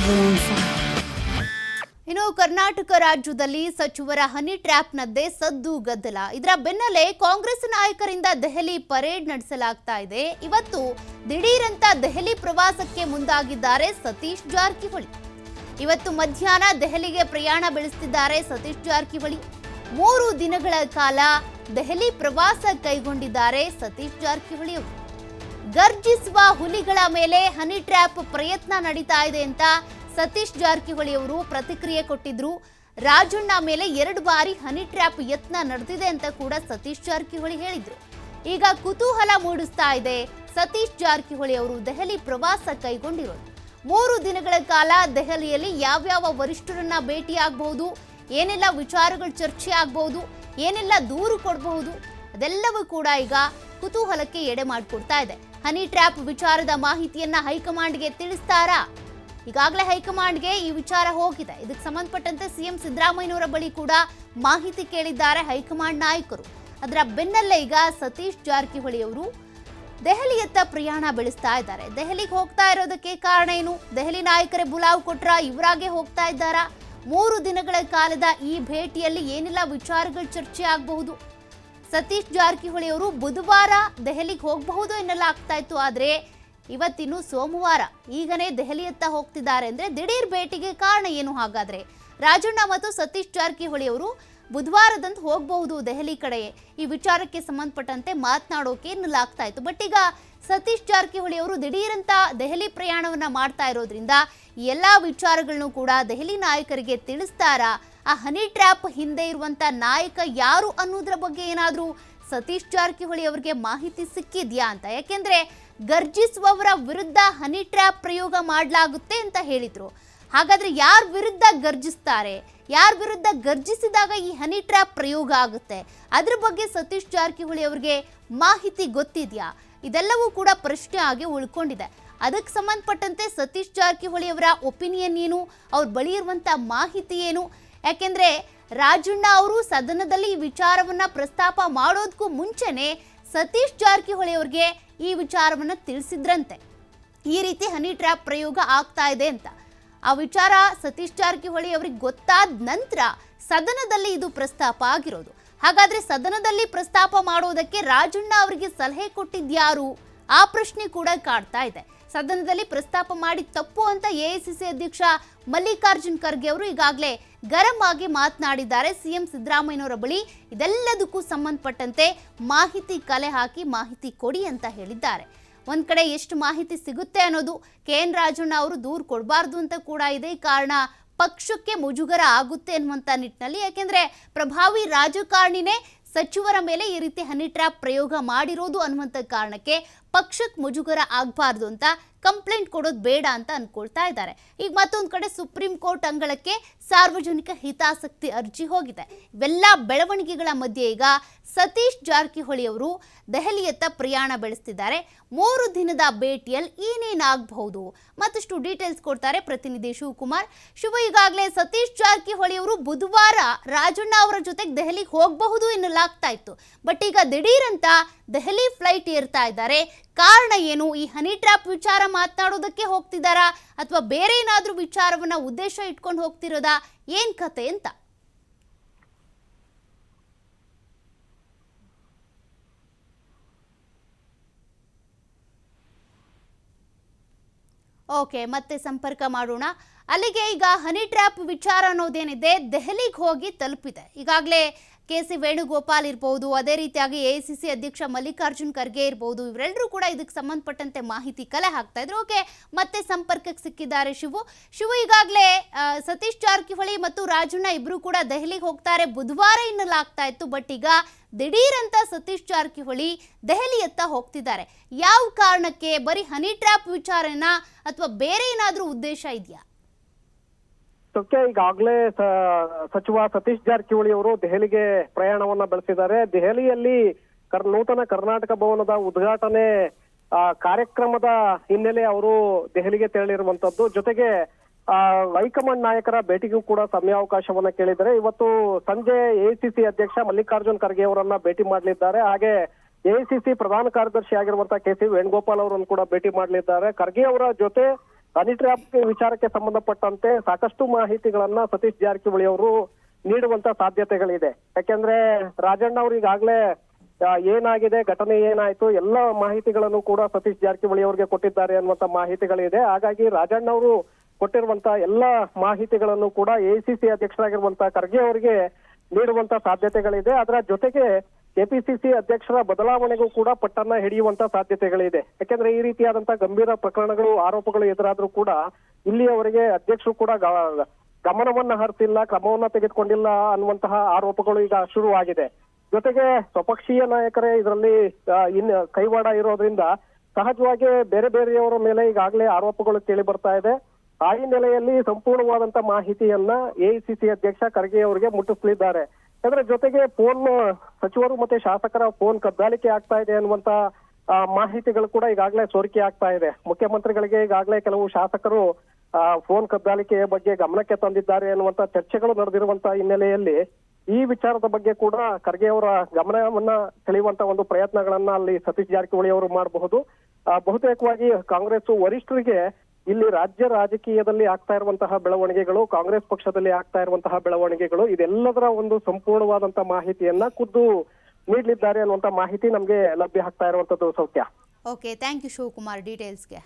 everyone fine. ಇನ್ನು ಕರ್ನಾಟಕ ರಾಜ್ಯದಲ್ಲಿ ಸಚಿವರ ಹನಿ ಟ್ರ್ಯಾಪ್ನದ್ದೇ ಸದ್ದು ಗದ್ದಲ. ಇದರ ಬೆನ್ನಲ್ಲೇ ಕಾಂಗ್ರೆಸ್ ನಾಯಕರಿಂದ ದೆಹಲಿ ಪರೇಡ್ ನಡೆಸಲಾಗ್ತಾ ಇದೆ. ಇವತ್ತು ದಿಢೀರಂತ ದೆಹಲಿ ಪ್ರವಾಸಕ್ಕೆ ಮುಂದಾಗಿದ್ದಾರೆ ಸತೀಶ್ ಜಾರಕಿಹೊಳಿ. ಇವತ್ತು ಮಧ್ಯಾಹ್ನ ದೆಹಲಿಗೆ ಪ್ರಯಾಣ ಬೆಳೆಸುತ್ತಿದ್ದಾರೆ ಸತೀಶ್ ಜಾರಕಿಹೊಳಿ. 3 ದಿನಗಳ ಕಾಲ ದೆಹಲಿ ಪ್ರವಾಸ ಕೈಗೊಂಡಿದ್ದಾರೆ ಸತೀಶ್ ಜಾರಕಿಹೊಳಿ ಅವರು. ಗರ್ಜಿಸುವ ಹುಲಿಗಳ ಮೇಲೆ ಹನಿ ಟ್ರ್ಯಾಪ್ ಪ್ರಯತ್ನ ನಡೀತಾ ಇದೆ ಅಂತ ಸತೀಶ್ ಜಾರಕಿಹೊಳಿ ಅವರು ಪ್ರತಿಕ್ರಿಯೆ ಕೊಟ್ಟಿದ್ರು. ರಾಜಣ್ಣ ಮೇಲೆ 2 ಬಾರಿ ಹನಿ ಟ್ರ್ಯಾಪ್ ಯತ್ನ ನಡೆದಿದೆ ಅಂತ ಕೂಡ ಸತೀಶ್ ಜಾರಕಿಹೊಳಿ ಹೇಳಿದ್ರು. ಈಗ ಕುತೂಹಲ ಮೂಡಿಸ್ತಾ ಇದೆ ಸತೀಶ್ ಜಾರಕಿಹೊಳಿ ಅವರು ದೆಹಲಿ ಪ್ರವಾಸ ಕೈಗೊಂಡಿರೋದು. 3 ದಿನಗಳ ಕಾಲ ದೆಹಲಿಯಲ್ಲಿ ಯಾವ್ಯಾವ ವರಿಷ್ಠರನ್ನ ಭೇಟಿಯಾಗಬಹುದು, ಏನೆಲ್ಲ ವಿಚಾರಗಳು ಚರ್ಚೆ ಆಗಬಹುದು, ಏನೆಲ್ಲ ದೂರು ಕೊಡಬಹುದು, ಅದೆಲ್ಲವೂ ಕೂಡ ಈಗ ಕುತೂಹಲಕ್ಕೆ ಎಡೆ ಮಾಡಿಕೊಡ್ತಾ ಇದೆ. ಹನಿ ಟ್ರ್ಯಾಪ್ ವಿಚಾರದ ಮಾಹಿತಿಯನ್ನ ಹೈಕಮಾಂಡ್ಗೆ ತಿಳಿಸ್ತಾರಾ? ಈಗಾಗಲೇ ಹೈಕಮಾಂಡ್ಗೆ ಈ ವಿಚಾರ ಹೋಗಿದೆ. ಇದಕ್ಕೆ ಸಂಬಂಧಪಟ್ಟಂತೆ ಸಿಎಂ ಸಿದ್ದರಾಮಯ್ಯನವರ ಬಳಿ ಕೂಡ ಮಾಹಿತಿ ಕೇಳಿದ್ದಾರೆ ಹೈಕಮಾಂಡ್ ನಾಯಕರು. ಅದರ ಬೆನ್ನಲ್ಲೇ ಈಗ ಸತೀಶ್ ಜಾರಕಿಹೊಳಿ ಅವರು ದೆಹಲಿಯತ್ತ ಪ್ರಯಾಣ ಬೆಳೆಸ್ತಾ ಇದ್ದಾರೆ. ದೆಹಲಿಗೆ ಹೋಗ್ತಾ ಇರೋದಕ್ಕೆ ಕಾರಣ ಏನು? ದೆಹಲಿ ನಾಯಕರೇ ಬುಲಾವ್ ಕೊಟ್ರ, ಇವರಾಗೆ ಹೋಗ್ತಾ ಇದ್ದಾರಾ? 3 ದಿನಗಳ ಕಾಲದ ಈ ಭೇಟಿಯಲ್ಲಿ ಏನೆಲ್ಲ ವಿಚಾರಗಳು ಚರ್ಚೆ ಆಗಬಹುದು? ಸತೀಶ್ ಜಾರಕಿಹೊಳಿ ಅವರು ಬುಧವಾರ ದೆಹಲಿಗೆ ಹೋಗಬಹುದು ಎನ್ನಲಾಗ್ತಾ ಇತ್ತು. ಆದರೆ ಇವತ್ತಿನ್ನು ಸೋಮವಾರ, ಈಗನೇ ದೆಹಲಿಯತ್ತ ಹೋಗ್ತಿದ್ದಾರೆ ಅಂದ್ರೆ ದಿಢೀರ್ ಭೇಟಿಗೆ ಕಾರಣ ಏನು? ಹಾಗಾದ್ರೆ ರಾಜಣ್ಣ ಮತ್ತು ಸತೀಶ್ ಜಾರಕಿಹೊಳಿ ಅವರು ಬುಧವಾರದಂದು ಹೋಗಬಹುದು ದೆಹಲಿ ಕಡೆ. ಈ ವಿಚಾರಕ್ಕೆ ಸಂಬಂಧಪಟ್ಟಂತೆ ಮಾತನಾಡೋಕೆ ಎನ್ನಲಾಗ್ತಾ ಇತ್ತು. ಬಟ್ ಈಗ ಸತೀಶ್ ಜಾರಕಿಹೊಳಿ ಅವರು ದಿಢೀರಂತ ದೆಹಲಿ ಪ್ರಯಾಣವನ್ನ ಮಾಡ್ತಾ ಇರೋದ್ರಿಂದ ಈ ಎಲ್ಲಾ ವಿಚಾರಗಳನ್ನು ಕೂಡ ದೆಹಲಿ ನಾಯಕರಿಗೆ ತಿಳಿಸ್ತಾರಾ? ಆ ಹನಿ ಟ್ರ್ಯಾಪ್ ಹಿಂದೆ ಇರುವಂತ ನಾಯಕ ಯಾರು ಅನ್ನೋದ್ರ ಬಗ್ಗೆ ಏನಾದ್ರೂ ಸತೀಶ್ ಜಾರಕಿಹೊಳಿ ಅವರಿಗೆ ಮಾಹಿತಿ ಸಿಕ್ಕಿದ್ಯಾ ಅಂತ? ಯಾಕೆಂದ್ರೆ ಗರ್ಜಿಸುವವರ ವಿರುದ್ಧ ಹನಿ ಟ್ರ್ಯಾಪ್ ಪ್ರಯೋಗ ಮಾಡಲಾಗುತ್ತೆ ಅಂತ ಹೇಳಿದ್ರು. ಹಾಗಾದ್ರೆ ಯಾರ ವಿರುದ್ಧ ಗರ್ಜಿಸ್ತಾರೆ? ಯಾರ ವಿರುದ್ಧ ಗರ್ಜಿಸಿದಾಗ ಈ ಹನಿ ಟ್ರ್ಯಾಪ್ ಪ್ರಯೋಗ ಆಗುತ್ತೆ? ಅದ್ರ ಬಗ್ಗೆ ಸತೀಶ್ ಜಾರಕಿಹೊಳಿ ಅವರಿಗೆ ಮಾಹಿತಿ ಗೊತ್ತಿದ್ಯಾ? ಇದೆಲ್ಲವೂ ಕೂಡ ಪ್ರಶ್ನೆ ಆಗಿ ಉಳ್ಕೊಂಡಿದೆ. ಅದಕ್ಕೆ ಸಂಬಂಧಪಟ್ಟಂತೆ ಸತೀಶ್ ಜಾರಕಿಹೊಳಿ ಅವರ ಒಪಿನಿಯನ್ ಏನು, ಅವ್ರ ಬಳಿ ಇರುವಂತ ಮಾಹಿತಿ ಏನು? ಯಾಕೆಂದ್ರೆ ರಾಜಣ್ಣ ಅವರು ಸದನದಲ್ಲಿ ಈ ವಿಚಾರವನ್ನ ಪ್ರಸ್ತಾಪ ಮಾಡೋದಕ್ಕೂ ಮುಂಚೆನೆ ಸತೀಶ್ ಜಾರಕಿಹೊಳಿ ಅವರಿಗೆ ಈ ವಿಚಾರವನ್ನ ತಿಳಿಸಿದ್ರಂತೆ, ಈ ರೀತಿ ಹನಿ ಟ್ರ್ಯಾಪ್ ಪ್ರಯೋಗ ಆಗ್ತಾ ಇದೆ ಅಂತ. ಆ ವಿಚಾರ ಸತೀಶ್ ಜಾರಕಿಹೊಳಿ ಅವರಿಗೆ ಗೊತ್ತಾದ ನಂತರ ಸದನದಲ್ಲಿ ಇದು ಪ್ರಸ್ತಾಪ ಆಗಿರೋದು. ಹಾಗಾದ್ರೆ ಸದನದಲ್ಲಿ ಪ್ರಸ್ತಾಪ ಮಾಡೋದಕ್ಕೆ ರಾಜಣ್ಣ ಅವರಿಗೆ ಸಲಹೆ ಕೊಟ್ಟಿದ್ಯಾರು? ಆ ಪ್ರಶ್ನೆ ಕೂಡ ಕಾಡ್ತಾ ಇದೆ. ಸದನದಲ್ಲಿ ಪ್ರಸ್ತಾಪ ಮಾಡಿ ತಪ್ಪು ಅಂತ ಎಐಸಿಸಿ ಅಧ್ಯಕ್ಷ ಮಲ್ಲಿಕಾರ್ಜುನ್ ಖರ್ಗೆ ಅವರು ಈಗಾಗಲೇ ಗರಂ ಆಗಿ ಮಾತನಾಡಿದ್ದಾರೆ ಸಿಎಂ ಸಿದ್ದರಾಮಯ್ಯನವರ ಬಳಿ. ಇದೆಲ್ಲದಕ್ಕೂ ಸಂಬಂಧಪಟ್ಟಂತೆ ಮಾಹಿತಿ ಕಲೆ ಹಾಕಿ ಮಾಹಿತಿ ಕೊಡಿ ಅಂತ ಹೇಳಿದ್ದಾರೆ. ಒಂದ್ ಕಡೆ ಎಷ್ಟು ಮಾಹಿತಿ ಸಿಗುತ್ತೆ ಅನ್ನೋದು, KN ರಾಜಣ್ಣ ಅವರು ದೂರು ಕೊಡಬಾರ್ದು ಅಂತ ಕೂಡ ಇದೆ. ಕಾರಣ ಪಕ್ಷಕ್ಕೆ ಮುಜುಗರ ಆಗುತ್ತೆ ಅನ್ನುವಂಥ ನಿಟ್ಟಿನಲ್ಲಿ. ಯಾಕೆಂದ್ರೆ ಪ್ರಭಾವಿ ರಾಜಕಾರಣಿನೇ ಸಚಿವರ ಮೇಲೆ ಈ ರೀತಿ ಹನಿ ಟ್ರ್ಯಾಪ್ ಪ್ರಯೋಗ ಮಾಡಿರೋದು ಅನ್ನುವಂಥ ಕಾರಣಕ್ಕೆ ಪಕ್ಷಕ್ಕೆ ಮುಜುಗರ ಆಗಬಾರ್ದು ಅಂತ ಕಂಪ್ಲೇಂಟ್ ಕೊಡೋದು ಬೇಡ ಅಂತ ಅನ್ಕೊಳ್ತಾ ಇದ್ದಾರೆ. ಈಗ ಮತ್ತೊಂದು ಕಡೆ ಸುಪ್ರೀಂ ಕೋರ್ಟ್ ಅಂಗಳಕ್ಕೆ ಸಾರ್ವಜನಿಕ ಹಿತಾಸಕ್ತಿ ಅರ್ಜಿ ಹೋಗಿದೆ. ಇವೆಲ್ಲ ಬೆಳವಣಿಗೆಗಳ ಮಧ್ಯೆ ಈಗ ಸತೀಶ್ ಜಾರಕಿಹೊಳಿ ಅವರು ದೆಹಲಿಯತ್ತ ಪ್ರಯಾಣ ಬೆಳೆಸ್ತಿದ್ದಾರೆ. 3 ದಿನದ ಭೇಟಿಯಲ್ಲಿ ಏನೇನಾಗಬಹುದು ಮತ್ತಷ್ಟು ಡೀಟೇಲ್ಸ್ ಕೊಡ್ತಾರೆ ಪ್ರತಿನಿಧಿ ಶಿವಕುಮಾರ್. ಈಗಾಗಲೇ ಸತೀಶ್ ಜಾರಕಿಹೊಳಿ ಅವರು ಬುಧವಾರ ರಾಜಣ್ಣ ಅವರ ಜೊತೆಗೆ ದೆಹಲಿಗೆ ಹೋಗಬಹುದು ಎನ್ನಲಾಗ್ತಾ ಇತ್ತು. ಬಟ್ ಈಗ ದಿಢೀರಂತ ದೆಹಲಿ ಫ್ಲೈಟ್ ಏರ್ತಾ ಇದ್ದಾರೆ. ಕಾರಣ ಏನು? ಈ ಹನಿ ಟ್ರ್ಯಾಪ್ ವಿಚಾರ ಮಾತನಾಡೋದಕ್ಕೆ ಹೋಗ್ತಿದ್ದಾರಾ ಅಥವಾ ಬೇರೆ ಏನಾದ್ರೂ ವಿಚಾರವನ್ನ ಉದ್ದೇಶ ಇಟ್ಕೊಂಡು ಹೋಗ್ತಿರೋದಾ? ಏನ್ ಕತೆ ಅಂತ? ಓಕೆ, ಮತ್ತೆ ಸಂಪರ್ಕ ಮಾಡೋಣ. ಅಲ್ಲಿಗೆ ಈಗ ಹನಿ ಟ್ರ್ಯಾಪ್ ವಿಚಾರ ಅನ್ನೋದೇನಿದೆ ದೆಹಲಿಗೆ ಹೋಗಿ ತಲುಪಿದೆ. ಈಗಾಗಲೇ KC ವೇಣುಗೋಪಾಲ್ ಇರ್ಬೋದು, ಅದೇ ರೀತಿಯಾಗಿ ಎಐಸಿಸಿ ಅಧ್ಯಕ್ಷ ಮಲ್ಲಿಕಾರ್ಜುನ್ ಖರ್ಗೆ ಇರ್ಬೋದು, ಇವರೆಲ್ಲರೂ ಕೂಡ ಇದಕ್ಕೆ ಸಂಬಂಧಪಟ್ಟಂತೆ ಮಾಹಿತಿ ಕಲೆ ಹಾಕ್ತಾ ಇದ್ರು. ಓಕೆ, ಮತ್ತೆ ಸಂಪರ್ಕಕ್ಕೆ ಸಿಕ್ಕಿದ್ದಾರೆ ಶಿವು. ಈಗಾಗಲೇ ಸತೀಶ್ ಜಾರಕಿಹೊಳಿ ಮತ್ತು ರಾಜಣ್ಣ ಇಬ್ರು ಕೂಡ ದೆಹಲಿಗೆ ಹೋಗ್ತಾರೆ ಬುಧವಾರ ಎನ್ನಲಾಗ್ತಾ ಇತ್ತು. ಬಟ್ ಈಗ ದಿಢೀರಂತ ಸತೀಶ್ ಜಾರಕಿಹೊಳಿ ದೆಹಲಿಯತ್ತ ಹೋಗ್ತಿದ್ದಾರೆ. ಯಾವ ಕಾರಣಕ್ಕೆ? ಬರೀ ಹನಿ ಟ್ರ್ಯಾಪ್ ವಿಚಾರನ ಅಥವಾ ಬೇರೆ ಏನಾದ್ರೂ ಉದ್ದೇಶ ಇದೆಯಾ? ಈಗಾಗಲೇ ಸಚಿವ ಸತೀಶ್ ಜಾರಕಿಹೊಳಿ ಅವರು ದೆಹಲಿಗೆ ಪ್ರಯಾಣವನ್ನ ಬೆಳೆಸಿದ್ದಾರೆ. ದೆಹಲಿಯಲ್ಲಿ ನೂತನ ಕರ್ನಾಟಕ ಭವನದ ಉದ್ಘಾಟನೆ ಕಾರ್ಯಕ್ರಮದ ಹಿನ್ನೆಲೆ ಅವರು ದೆಹಲಿಗೆ ತೆರಳಿರುವಂತದ್ದು. ಜೊತೆಗೆ ಹೈಕಮಾಂಡ್ ನಾಯಕರ ಭೇಟಿಗೂ ಕೂಡ ಸಮಯಾವಕಾಶವನ್ನ ಕೇಳಿದ್ದಾರೆ. ಇವತ್ತು ಸಂಜೆ ಎಐಸಿಸಿ ಅಧ್ಯಕ್ಷ ಮಲ್ಲಿಕಾರ್ಜುನ್ ಖರ್ಗೆ ಅವರನ್ನ ಭೇಟಿ ಮಾಡಲಿದ್ದಾರೆ. ಹಾಗೆ ಎಐಸಿಸಿ ಪ್ರಧಾನ ಕಾರ್ಯದರ್ಶಿ ಆಗಿರುವಂತಹ KC ವೇಣುಗೋಪಾಲ್ ಅವರನ್ನು ಕೂಡ ಭೇಟಿ ಮಾಡಲಿದ್ದಾರೆ. ಖರ್ಗೆ ಅವರ ಜೊತೆ ಹನಿ ಟ್ರ್ಯಾಪ್ ವಿಚಾರಕ್ಕೆ ಸಂಬಂಧಪಟ್ಟಂತೆ ಸಾಕಷ್ಟು ಮಾಹಿತಿಗಳನ್ನ ಸತೀಶ್ ಜಾರಕಿಹೊಳಿ ಅವರು ನೀಡುವಂತ ಸಾಧ್ಯತೆಗಳಿದೆ. ಯಾಕೆಂದ್ರೆ ರಾಜಣ್ಣ ಅವರು ಈಗಾಗಲೇ ಏನಾಗಿದೆ, ಘಟನೆ ಏನಾಯ್ತು, ಎಲ್ಲ ಮಾಹಿತಿಗಳನ್ನು ಕೂಡ ಸತೀಶ್ ಜಾರಕಿಹೊಳಿ ಅವರಿಗೆ ಕೊಟ್ಟಿದ್ದಾರೆ ಅನ್ನುವಂತ ಮಾಹಿತಿಗಳಿದೆ. ಹಾಗಾಗಿ ರಾಜಣ್ಣ ಅವರು ಕೊಟ್ಟಿರುವಂತ ಎಲ್ಲ ಮಾಹಿತಿಗಳನ್ನು ಕೂಡ ಎಐಸಿಸಿ ಅಧ್ಯಕ್ಷರಾಗಿರುವಂತ ಖರ್ಗೆ ಅವರಿಗೆ ನೀಡುವಂತ ಸಾಧ್ಯತೆಗಳಿದೆ. ಅದರ ಜೊತೆಗೆ ಕೆಪಿಸಿಸಿ ಅಧ್ಯಕ್ಷರ ಬದಲಾವಣೆಗೂ ಕೂಡ ಪಟ್ಟನ್ನ ಹಿಡಿಯುವಂತ ಸಾಧ್ಯತೆಗಳಿದೆ. ಯಾಕೆಂದ್ರೆ ಈ ರೀತಿಯಾದಂತಹ ಗಂಭೀರ ಪ್ರಕರಣಗಳು, ಆರೋಪಗಳು ಎದುರಾದ್ರೂ ಕೂಡ ಇಲ್ಲಿಯವರೆಗೆ ಅಧ್ಯಕ್ಷರು ಕೂಡ ಗಮನವನ್ನ ಹರಿಸಿಲ್ಲ, ಕ್ರಮವನ್ನ ತೆಗೆದುಕೊಂಡಿಲ್ಲ ಅನ್ನುವಂತಹ ಆರೋಪಗಳು ಈಗ ಶುರುವಾಗಿದೆ. ಜೊತೆಗೆ ಸ್ವಪಕ್ಷೀಯ ನಾಯಕರೇ ಇದರಲ್ಲಿ ಕೈವಾಡ ಇರೋದ್ರಿಂದ ಸಹಜವಾಗಿ ಬೇರೆ ಬೇರೆಯವರ ಮೇಲೆ ಈಗಾಗಲೇ ಆರೋಪಗಳು ಕೇಳಿ ಬರ್ತಾ ಇದೆ. ಆ ಹಿನ್ನೆಲೆಯಲ್ಲಿ ಸಂಪೂರ್ಣವಾದಂತ ಮಾಹಿತಿಯನ್ನ ಎಐಸಿಸಿ ಅಧ್ಯಕ್ಷ ಖರ್ಗೆ ಅವರಿಗೆ ಮುಟ್ಟಿಸಲಿದ್ದಾರೆ. ಅದರ ಜೊತೆಗೆ ಫೋನ್ ಸಚಿವರು ಮತ್ತೆ ಶಾಸಕರ ಫೋನ್ ಕದ್ದಾಲಿಕೆ ಆಗ್ತಾ ಇದೆ ಅನ್ನುವಂತ ಮಾಹಿತಿಗಳು ಕೂಡ ಈಗಾಗಲೇ ಸೋರಿಕೆ ಆಗ್ತಾ ಇದೆ. ಮುಖ್ಯಮಂತ್ರಿಗಳಿಗೆ ಈಗಾಗಲೇ ಕೆಲವು ಶಾಸಕರು ಫೋನ್ ಕದ್ದಾಲಿಕೆಯ ಬಗ್ಗೆ ಗಮನಕ್ಕೆ ತಂದಿದ್ದಾರೆ ಅನ್ನುವಂತ ಚರ್ಚೆಗಳು ನಡೆದಿರುವಂತ ಹಿನ್ನೆಲೆಯಲ್ಲಿ ಈ ವಿಚಾರದ ಬಗ್ಗೆ ಕೂಡ ಖರ್ಗೆ ಅವರ ಗಮನವನ್ನ ಸೆಳೆಯುವಂತ ಒಂದು ಪ್ರಯತ್ನಗಳನ್ನ ಅಲ್ಲಿ ಸತೀಶ್ ಜಾರಕಿಹೊಳಿ ಅವರು ಮಾಡಬಹುದು. ಬಹುತೇಕವಾಗಿ ಕಾಂಗ್ರೆಸ್ ವರಿಷ್ಠರಿಗೆ ಇಲ್ಲಿ ರಾಜ್ಯ ರಾಜಕೀಯದಲ್ಲಿ ಆಗ್ತಾ ಇರುವಂತಹ ಬೆಳವಣಿಗೆಗಳು, ಕಾಂಗ್ರೆಸ್ ಪಕ್ಷದಲ್ಲಿ ಆಗ್ತಾ ಇರುವಂತಹ ಬೆಳವಣಿಗೆಗಳು, ಇದೆಲ್ಲದರ ಒಂದು ಸಂಪೂರ್ಣವಾದಂತಹ ಮಾಹಿತಿಯನ್ನ ಖುದ್ದು ನೀಡಲಿದ್ದಾರೆ ಅನ್ನುವಂತ ಮಾಹಿತಿ ನಮ್ಗೆ ಲಭ್ಯ ಆಗ್ತಾ ಇರುವಂತದ್ದು. ಸೌಖ್ಯ. Okay, thank you Shivakumar ಡೀಟೇಲ್ಸ್ಗೆ.